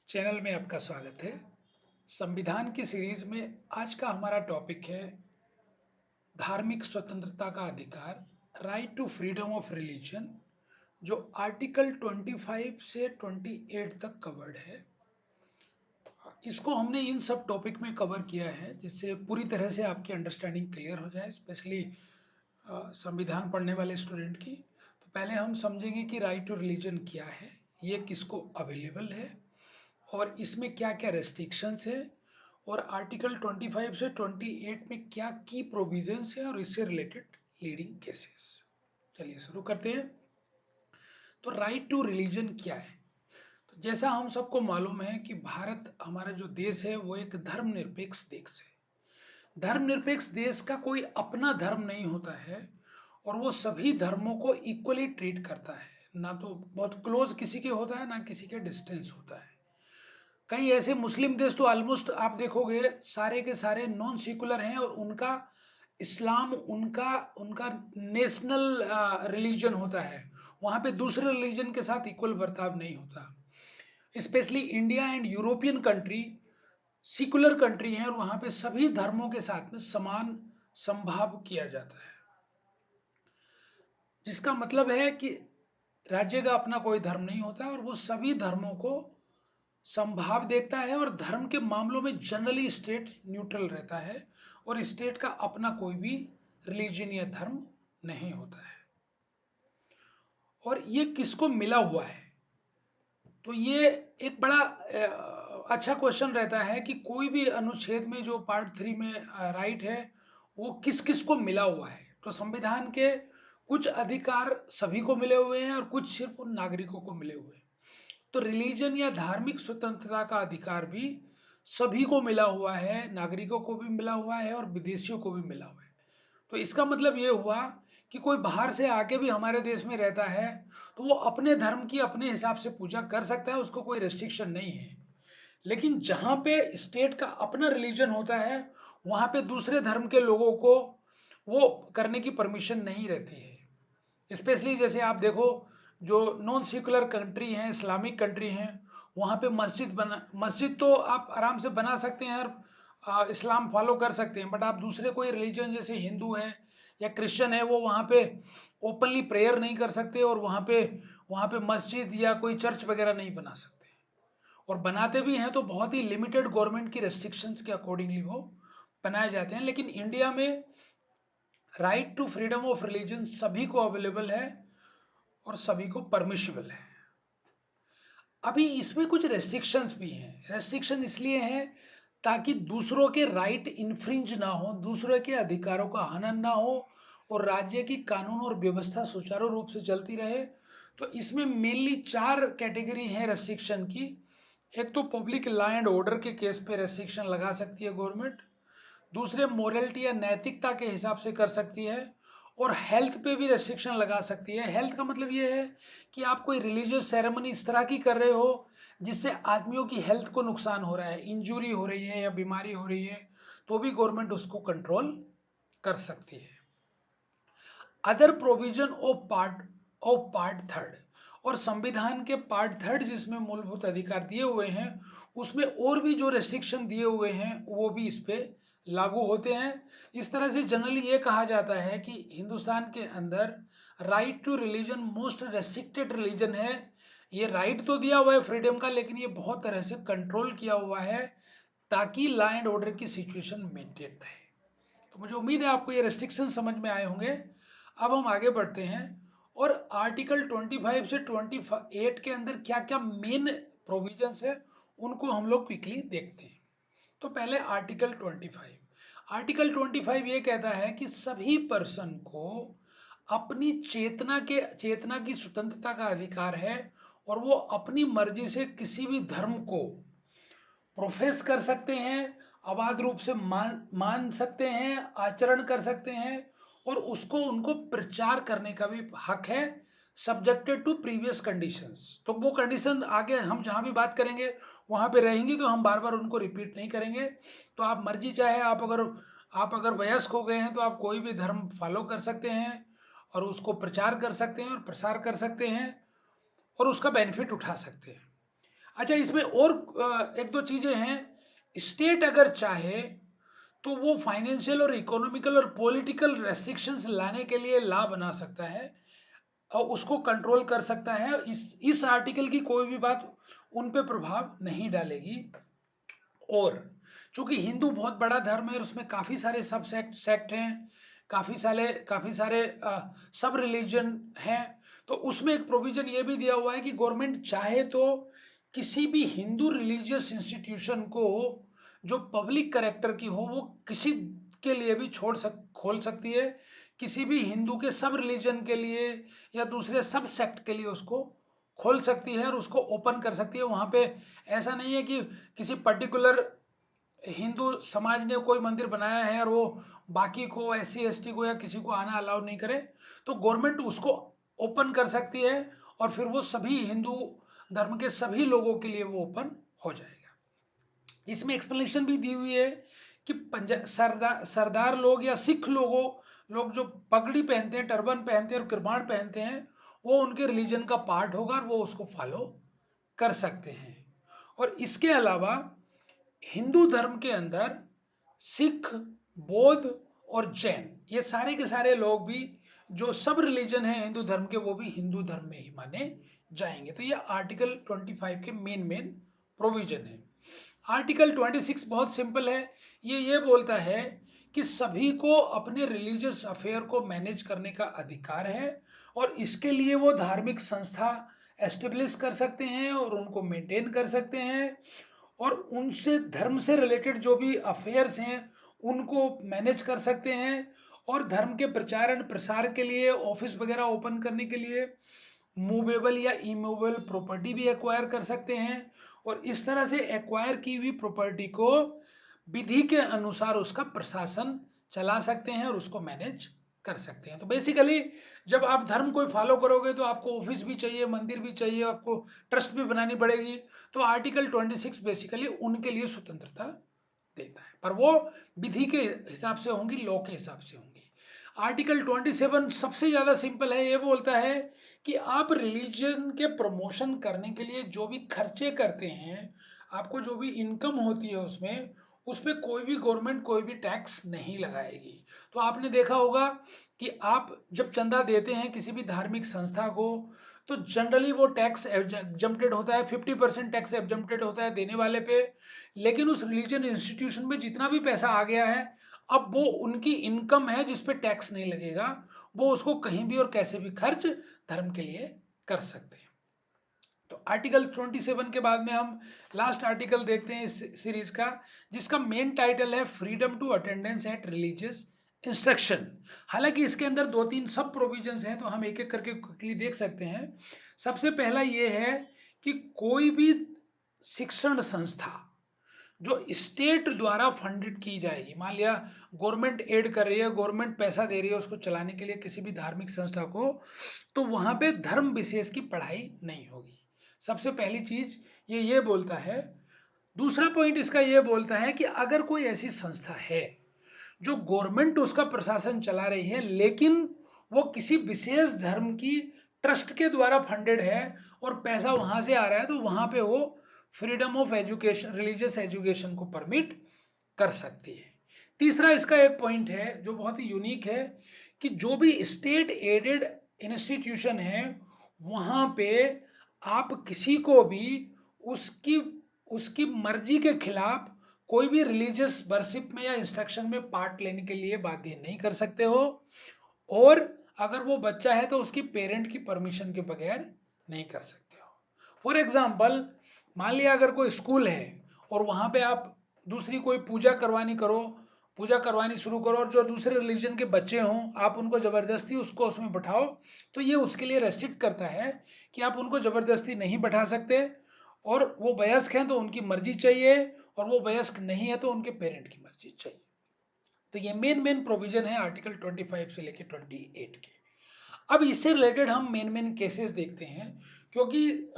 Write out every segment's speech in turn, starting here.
Channel में आपका स्वागत है। संविधान की सीरीज में आज का हमारा टॉपिक है धार्मिक स्वतंत्रता का अधिकार, right to freedom of religion, जो आर्टिकल 25 से 28 तक कवर्ड है। इसको हमने इन सब टॉपिक में कवर किया है जिससे पूरी तरह से आपकी अंडरस्टैंडिंग क्लियर हो जाए, स्पेशली संविधान पढ़ने वाले स्टूडेंट की। तो पहले हम समझेंगे कि राइट टू रिलीजन क्या है, ये किसको अवेलेबल है और इसमें क्या क्या रेस्ट्रिक्शंस है, और आर्टिकल 25 से 28 में क्या की प्रोविजंस है और इससे रिलेटेड लीडिंग केसेस। चलिए शुरू करते हैं। तो राइट टू रिलीजन क्या है? तो जैसा हम सबको मालूम है कि भारत हमारा जो देश है वो एक धर्मनिरपेक्ष देश है। धर्मनिरपेक्ष देश का कोई अपना धर्म नहीं होता है और वो सभी धर्मों को इक्वली ट्रीट करता है। ना तो बहुत क्लोज किसी के होता है, ना किसी के डिस्टेंस होता है। कई ऐसे मुस्लिम देश तो ऑलमोस्ट आप देखोगे सारे के सारे नॉन सेकुलर हैं और उनका इस्लाम उनका उनका नेशनल रिलीजन होता है। वहाँ पे दूसरे रिलीजन के साथ इक्वल बर्ताव नहीं होता। Specially India and European country secular country हैं और वहाँ पे सभी धर्मों के साथ में समान संभाव किया जाता है, जिसका मतलब है कि राज्य का अपना कोई धर्म नहीं होता और वो सभी धर्मों को संभाव देखता है। और धर्म के मामलों में जनरली स्टेट न्यूट्रल रहता है और स्टेट का अपना कोई भी रिलीजन या धर्म नहीं होता है। और ये किसको मिला हुआ है? तो ये एक बड़ा अच्छा क्वेश्चन रहता है कि कोई भी अनुच्छेद में जो पार्ट 3 में राइट है वो किस किस को मिला हुआ है। तो संविधान के कुछ अधिकार सभी को मिले हुए हैं और कुछ सिर्फ उन नागरिकों को मिले हुए हैं। तो रिलीजन या धार्मिक स्वतंत्रता का अधिकार भी सभी को मिला हुआ है, नागरिकों को भी मिला हुआ है और विदेशियों को भी मिला हुआ है। तो इसका मतलब ये हुआ कि कोई बाहर से आके भी हमारे देश में रहता है तो वो अपने धर्म की अपने हिसाब से पूजा कर सकता है, उसको कोई रेस्ट्रिक्शन नहीं है। लेकिन जहाँ पे स्टेट का अपना रिलीजन होता है वहाँ पे दूसरे धर्म के लोगों को वो करने की परमिशन नहीं रहती है। स्पेशली जैसे आप देखो जो नॉन सेकुलर कंट्री हैं, इस्लामिक कंट्री हैं, वहाँ पे मस्जिद तो आप आराम से बना सकते हैं और इस्लाम फॉलो कर सकते हैं। बट आप दूसरे कोई रिलीजन जैसे हिंदू है या क्रिश्चियन है वो वहाँ पे ओपनली प्रेयर नहीं कर सकते और वहाँ पे मस्जिद या कोई चर्च वगैरह नहीं बना सकते। और बनाते भी हैं तो बहुत ही लिमिटेड गवर्नमेंट की रेस्ट्रिक्शंस के अकॉर्डिंगली वो बनाए जाते हैं। लेकिन इंडिया में right to freedom of religion सभी को अवेलेबल है और सभी को परमिशिबल है। अभी इसमें कुछ रेस्ट्रिक्शंस भी हैं। रेस्ट्रिक्शन इसलिए हैं ताकि दूसरों के राइट इन्फ्रिंज ना हो, दूसरों के अधिकारों का हनन ना हो और राज्य की कानून और व्यवस्था सुचारू रूप से चलती रहे। तो इसमें मेनली 4 कैटेगरी हैं रेस्ट्रिक्शन की। एक तो पब्लिक लॉ एंड ऑर्डर के केस पे रेस्ट्रिक्शन लगा सकती है गवर्नमेंट। दूसरे मोरलिटी या नैतिकता के हिसाब से कर सकती है। और हेल्थ पे भी रेस्ट्रिक्शन लगा सकती है। हेल्थ का मतलब ये है कि आप कोई रिलीजियस सेरेमनी इस तरह की कर रहे हो जिससे आदमियों की हेल्थ को नुकसान हो रहा है, इंजरी हो रही है या बीमारी हो रही है, तो भी गवर्नमेंट उसको कंट्रोल कर सकती है। Other provision of part third, और संविधान के पार्ट थर्ड जिसमें मूलभूत अधिकार दिए हुए हैं उसमें और भी जो रेस्ट्रिक्शन दिए हुए हैं वो भी इस पे लागू होते हैं। इस तरह से जनरली ये कहा जाता है कि हिंदुस्तान के अंदर right to religion most restricted religion है। ये राइट तो दिया हुआ है फ्रीडम का, लेकिन ये बहुत तरह से कंट्रोल किया हुआ है ताकि लॉ एंड ऑर्डर की सिचुएशन मेंटेन रहे। तो मुझे उम्मीद है आपको ये रेस्ट्रिक्शन समझ में आए होंगे। अब हम आगे बढ़ते हैं और आर्टिकल 25 से 28 के अंदर क्या क्या मेन प्रोविजंस है उनको हम लोग क्विकली देखते हैं। तो पहले आर्टिकल 25। आर्टिकल 25 ये कहता है कि सभी पर्सन को अपनी चेतना की स्वतंत्रता का अधिकार है और वो अपनी मर्जी से किसी भी धर्म को प्रोफेस कर सकते हैं, अबाध रूप से मान सकते हैं, आचरण कर सकते हैं और उसको उनको प्रचार करने का भी हक है, सब्जेक्टेड टू प्रीवियस कंडीशंस। तो वो कंडीशन आगे हम जहाँ भी बात करेंगे वहाँ पे रहेंगी, तो हम बार बार उनको रिपीट नहीं करेंगे। तो आप मर्जी चाहे आप अगर वयस्क हो गए हैं तो आप कोई भी धर्म फॉलो कर सकते हैं और उसको प्रचार कर सकते हैं और प्रसार कर सकते हैं और उसका बेनिफिट उठा सकते हैं। अच्छा, इसमें और एक दो चीजें हैं। स्टेट अगर चाहे तो वो फाइनेंशियल और इकोनॉमिकल और पॉलिटिकल रेस्ट्रिक्शंस लाने के लिए लॉ बना सकता है और उसको कंट्रोल कर सकता है। इस आर्टिकल की कोई भी बात उन पे प्रभाव नहीं डालेगी। और चूंकि हिंदू बहुत बड़ा धर्म है और उसमें काफ़ी सारे सब सेक्ट हैं, काफ़ी सारे सब रिलीजन हैं, तो उसमें एक प्रोविजन ये भी दिया हुआ है कि गवर्नमेंट चाहे तो किसी भी हिंदू रिलीजियस इंस्टीट्यूशन को जो पब्लिक करेक्टर की हो वो किसी के लिए भी खोल सकती है, किसी भी हिंदू के सब रिलीजन के लिए या दूसरे सब सेक्ट के लिए उसको खोल सकती है और उसको ओपन कर सकती है। वहाँ पे ऐसा नहीं है कि किसी पर्टिकुलर हिंदू समाज ने कोई मंदिर बनाया है और वो बाकी को SC ST को या किसी को आना अलाउ नहीं करे, तो गवर्नमेंट उसको ओपन कर सकती है और फिर वो सभी हिंदू धर्म के सभी लोगों के लिए वो ओपन हो जाएगा। इसमें एक्सप्लेनेशन भी दी हुई है कि सरदार लोग या सिख लोग जो पगड़ी पहनते हैं, टर्बन पहनते हैं और कृपाण पहनते हैं, वो उनके रिलीजन का पार्ट होगा और वो उसको फॉलो कर सकते हैं। और इसके अलावा हिंदू धर्म के अंदर सिख, बौद्ध और जैन, ये सारे के सारे लोग भी जो सब रिलीजन है हिंदू धर्म के, वो भी हिंदू धर्म में ही माने जाएंगे। तो ये आर्टिकल 25 के मेन मेन प्रोविजन है। आर्टिकल 26 बहुत सिंपल है। ये बोलता है कि सभी को अपने रिलीजियस अफेयर को मैनेज करने का अधिकार है और इसके लिए वो धार्मिक संस्था एस्टेब्लिश कर सकते हैं और उनको मेंटेन कर सकते हैं और उनसे धर्म से रिलेटेड जो भी अफेयर्स हैं उनको मैनेज कर सकते हैं और धर्म के प्रचारण प्रसार के लिए ऑफिस वगैरह ओपन करने के लिए मूवेबल या इमूवेबल प्रॉपर्टी भी एक्वायर कर सकते हैं और इस तरह से एक्वायर की हुई प्रॉपर्टी को विधि के अनुसार उसका प्रशासन चला सकते हैं और उसको मैनेज कर सकते हैं। तो बेसिकली जब आप धर्म कोई फॉलो करोगे तो आपको ऑफिस भी चाहिए, मंदिर भी चाहिए, आपको ट्रस्ट भी बनानी पड़ेगी। तो आर्टिकल 26 बेसिकली उनके लिए स्वतंत्रता देता है, पर वो विधि के हिसाब से होंगी, लॉ के हिसाब से होंगी। आर्टिकल 27 सबसे ज़्यादा सिंपल है। ये बोलता है कि आप रिलीजन के प्रमोशन करने के लिए जो भी खर्चे करते हैं, आपको जो भी इनकम होती है उसमें, उस पर कोई भी गवर्नमेंट कोई भी टैक्स नहीं लगाएगी। तो आपने देखा होगा कि आप जब चंदा देते हैं किसी भी धार्मिक संस्था को, तो जनरली वो टैक्स एग्जम्प्टेड होता है, 50% टैक्स एग्जम्प्टेड होता है देने वाले पे। लेकिन उस रिलीजन इंस्टीट्यूशन में जितना भी पैसा आ गया है, अब वो उनकी इनकम है जिस पे टैक्स नहीं लगेगा, वो उसको कहीं भी और कैसे भी खर्च धर्म के लिए कर सकते हैं। तो आर्टिकल 27 के बाद में हम लास्ट आर्टिकल देखते हैं इस सीरीज का, जिसका मेन टाइटल है freedom to attendance at religious instruction. हालांकि इसके अंदर दो तीन सब प्रोविजंस हैं, तो हम एक एक करके क्विकली देख सकते हैं। सबसे पहला ये है कि कोई भी शिक्षण संस्था जो स्टेट द्वारा फंडेड की जाएगी, मान लिया गवर्नमेंट एड कर रही है, गवर्नमेंट पैसा दे रही है उसको चलाने के लिए किसी भी धार्मिक संस्था को, तो वहां पे धर्म विशेष की पढ़ाई नहीं होगी। सबसे पहली चीज ये बोलता है। दूसरा पॉइंट इसका ये बोलता है कि अगर कोई ऐसी संस्था है जो गवर्नमेंट उसका प्रशासन चला रही है, लेकिन वो किसी विशेष धर्म की ट्रस्ट के द्वारा फंडेड है और पैसा वहां से आ रहा है, तो वहां पे वो freedom of education, religious education को परमिट कर सकती है। तीसरा इसका एक पॉइंट है जो बहुत ही यूनिक है कि जो भी स्टेट एडेड इंस्टीट्यूशन है, वहां पे आप किसी को भी उसकी उसकी मर्जी के खिलाफ कोई भी रिलीजियस वर्शिप में या इंस्ट्रक्शन में पार्ट लेने के लिए बाध्य नहीं कर सकते हो। और अगर वो बच्चा है तो उसकी पेरेंट की परमिशन के बगैर नहीं कर सकते हो। फॉर एग्जाम्पल, मान लिया अगर कोई स्कूल है और वहाँ पे आप दूसरी कोई पूजा करवानी शुरू करो और जो दूसरे रिलीजन के बच्चे हों आप उनको ज़बरदस्ती उसको उसमें बैठाओ, तो ये उसके लिए रेस्ट्रिक्ट करता है कि आप उनको ज़बरदस्ती नहीं बैठा सकते, और वो वयस्क हैं तो उनकी मर्जी चाहिए, और वो वयस्क नहीं है तो उनके पेरेंट की मर्जी चाहिए। तो ये मेन मेन प्रोविजन है आर्टिकल 25 से लेकर 28 के। अब इससे रिलेटेड हम मेन मेन केसेस देखते हैं, क्योंकि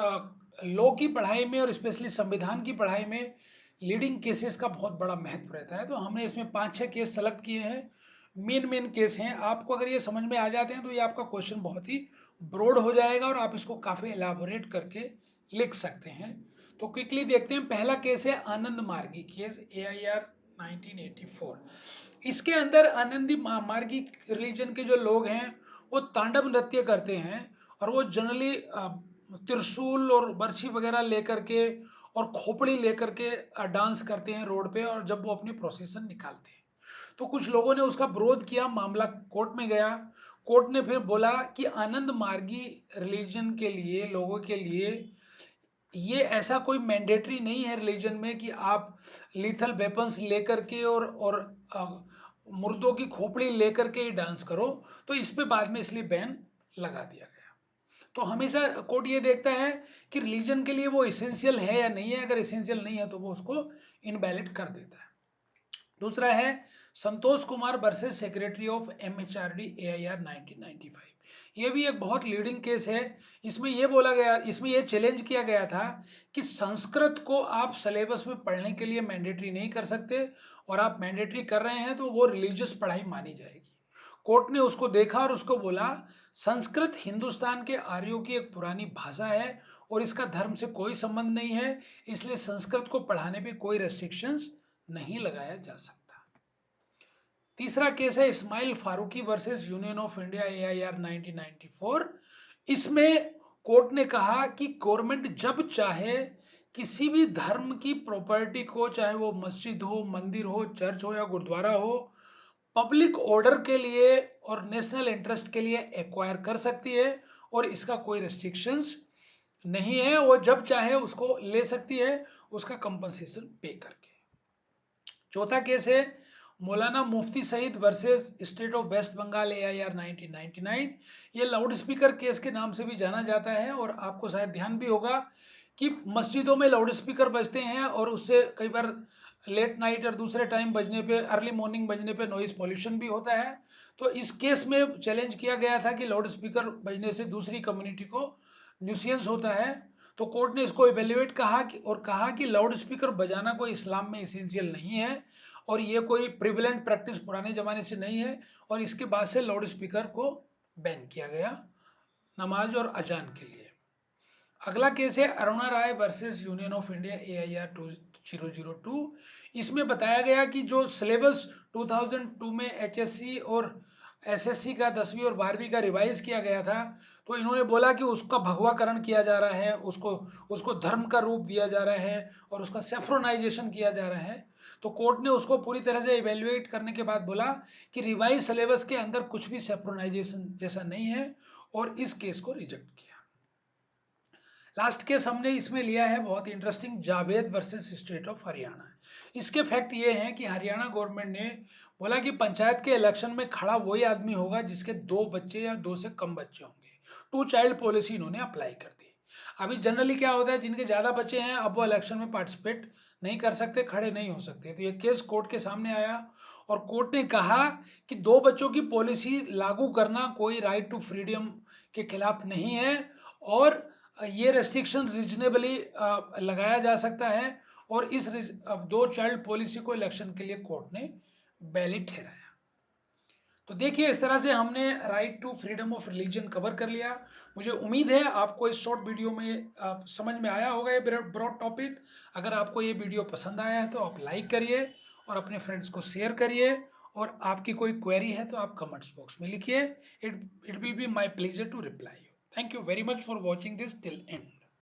लॉ की पढ़ाई में और स्पेशली संविधान की पढ़ाई में लीडिंग केसेस का बहुत बड़ा महत्व रहता है। तो हमने इसमें 5-6 केस सेलेक्ट किए हैं, मेन मेन केस हैं। आपको अगर ये समझ में आ जाते हैं तो ये आपका क्वेश्चन बहुत ही ब्रॉड हो जाएगा और आप इसको काफ़ी एलाबोरेट करके लिख सकते हैं। तो क्विकली देखते हैं। पहला केस है आनंद मार्गी केस, AIR 1984। इसके अंदर आनंदी मार्गी रिलीजन के जो लोग हैं वो तांडव नृत्य करते हैं, और वो जनरली त्रिशूल और बर्छी वगैरह लेकर के और खोपड़ी लेकर के डांस करते हैं रोड पे, और जब वो अपनी प्रोसेशन निकालते हैं तो कुछ लोगों ने उसका विरोध किया, मामला कोर्ट में गया। कोर्ट ने फिर बोला कि आनंद मार्गी रिलीजन के लिए, लोगों के लिए ये ऐसा कोई मैंडेटरी नहीं है रिलीजन में कि आप लीथल वेपन्स लेकर के और मुर्दों की खोपड़ी लेकर के ही डांस करो। तो इस पे बाद में इसलिए बैन लगा दिया गया। तो हमेशा कोर्ट ये देखता है कि रिलीजन के लिए वो इसेंशियल है या नहीं है। अगर इसेंशियल नहीं है तो वो उसको इनवैलिड कर देता है। दूसरा है Santosh Kumar versus secretary of MHRD AIR 1995। ये भी एक बहुत लीडिंग केस है। इसमें ये बोला गया, इसमें ये चैलेंज किया गया था कि संस्कृत को आप सिलेबस में पढ़ने के लिए मैंडेटरी नहीं कर सकते, और आप मैंडेटरी कर रहे हैं तो वो रिलीजियस पढ़ाई मानी जाएगी। कोर्ट ने उसको देखा और उसको बोला संस्कृत हिंदुस्तान के आर्यों की एक पुरानी भाषा है और इसका धर्म से कोई संबंध नहीं है, इसलिए संस्कृत को पढ़ाने पे कोई रेस्ट्रिक्शंस नहीं लगाया जा सकता। तीसरा केस है Ismail Faruqui versus union of India AIR 1994। इसमें कोर्ट ने कहा कि गवर्नमेंट जब चाहे किसी भी धर्म की प्रॉपर्टी को, चाहे वो मस्जिद हो, मंदिर हो, चर्च हो या गुरुद्वारा हो, पब्लिक ऑर्डर के लिए और नेशनल इंटरेस्ट के लिए एक्वायर कर सकती है, और इसका कोई रेस्ट्रिक्शंस नहीं है। वो जब चाहे उसको ले सकती है, उसका कंपनसेशन पे करके। चौथा केस है Maulana Mufti Sayeed versus state of West Bengal AIR 1999। ये लाउड स्पीकर केस के नाम से भी जाना जाता है, और आपको शायद ध्यान भी होगा कि मस्जिदों में लाउड स्पीकर बजते हैं और उससे कई बार लेट नाइट और दूसरे टाइम बजने पे, अर्ली मॉर्निंग बजने पे नॉइज पॉल्यूशन भी होता है। तो इस केस में चैलेंज किया गया था कि लाउड स्पीकर बजने से दूसरी कम्युनिटी को न्यूसेंस होता है। तो कोर्ट ने इसको इवेल्युएट कहा कि लाउड स्पीकर बजाना कोई इस्लाम में इसेंशियल नहीं है, और ये कोई प्रिविलेंट प्रैक्टिस पुराने ज़माने से नहीं है, और इसके बाद से लाउड स्पीकर को बैन किया गया नमाज और अजान के लिए। अगला केस है Aruna Roy versus union of India AIR 2002। इसमें बताया गया कि जो सिलेबस 2002 में HSC और SSC का 10वीं और 12वीं का रिवाइज किया गया था, तो इन्होंने बोला कि उसका भगवाकरण किया जा रहा है, उसको उसको धर्म का रूप दिया जा रहा है, और उसका सेफ्रोनाइजेशन किया जा रहा है। तो कोर्ट ने उसको पूरी तरह से इवेल्युएट करने के बाद बोला कि रिवाइज सिलेबस के अंदर कुछ भी सेफ्रोनाइजेशन जैसा नहीं है, और इस केस को रिजेक्ट किया। लास्ट केस हमने इसमें लिया है बहुत interesting, Javed versus state of Haryana. इसके फैक्ट ये हैं कि हरियाणा गवर्नमेंट ने बोला कि पंचायत के इलेक्शन में खड़ा वही आदमी होगा जिसके 2 बच्चे या 2 से कम बच्चे होंगे। 2 चाइल्ड पॉलिसी इन्होंने अप्लाई कर दी। अभी जनरली क्या होता है, जिनके ज़्यादा बच्चे हैं अब वो इलेक्शन में पार्टिसिपेट नहीं कर सकते, खड़े नहीं हो सकते। तो ये केस कोर्ट के सामने आया, और कोर्ट ने कहा कि 2 बच्चों की पॉलिसी लागू करना कोई राइट टू फ्रीडम के खिलाफ नहीं है, और ये रेस्ट्रिक्शन रीजनेबली लगाया जा सकता है, और इस 2 चाइल्ड पॉलिसी को इलेक्शन के लिए कोर्ट ने वैलिड ठहराया। तो देखिए इस तरह से हमने right to freedom of religion cover कर लिया। मुझे उम्मीद है आपको इस शॉर्ट वीडियो में समझ में आया होगा ये ब्रॉड टॉपिक। अगर आपको ये वीडियो पसंद आया है तो आप लाइक करिए और अपने फ्रेंड्स को शेयर करिए, और आपकी कोई क्वेरी है तो आप कमेंट्स बॉक्स में लिखिए। It will be my pleasure to reply you. Thank you very much for watching this till and.